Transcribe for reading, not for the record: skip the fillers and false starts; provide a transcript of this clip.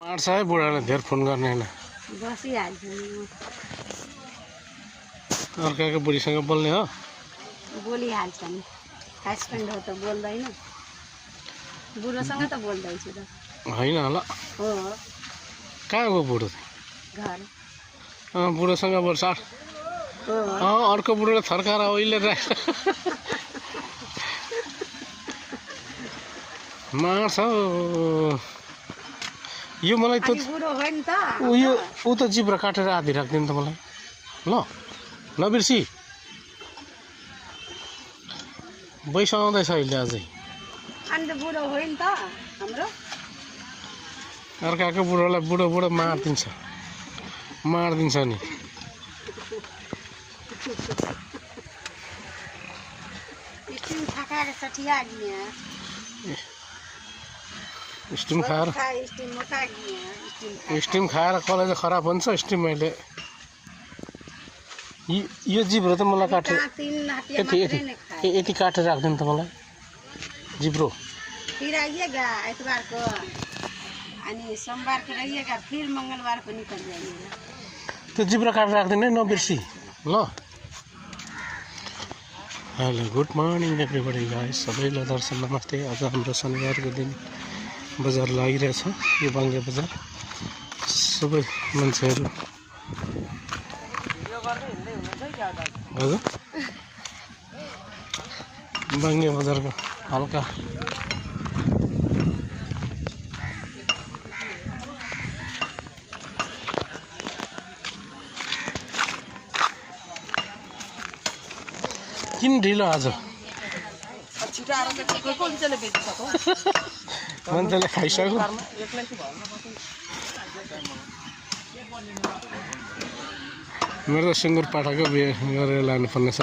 आँट्छ है बुढाले धेर फोन गर्ने होइन बसिहाल्छु अर्काको बुढीसँग बोल्ने हो बोलिहाल्छ नि हस्बेन्ड हो त बोल्दैन बुढोसँग त बोल्दैछु त होइन होला हो कहाँ गयो बुढो घर बुढोसँग बोल्छ हो अर्को बुढोले थर्काएर अहिले मार्छ यो मलाई त बुढो हो नि त ऊ त जिब्रा काटेर आधी राखिदिनु त मलाई ल नबिर्सी बैस आउँदैछ अहिले अझै अनि त बुढो हो नि त हाम्रो अर्काको बुढोलाई बुढो बुढो मारिदिन्छ नि स्टिम खाएर स्टिम खाएर कलेज खराब हुन्छ स्टिम मैले यो जिब्रो त मलाई काटेर यति काटेर राख्दिनु त मलाई जिब्रो फिर आइएगा इतवार को अनि सोमबार को रहिएगा फिर मंगलवार को निकल जाइएगा त्यो जिब्रो काटेर राख्दिनु है नबिर्सी ल hello good morning everybody guys सबैलाई दर्शन नमस्ते आज हाम्रो शनिबारको दिन बजार लागिरहेछ यो बाङ्गे बजार सबै मान्छेहरू हजुर बाङ्गे बजारको हल्का किन ढिलो आज मान्छेले खाइसक्यो मेरो त सुँगुर पाठाको बिहे गरेर लानुपर्ने छ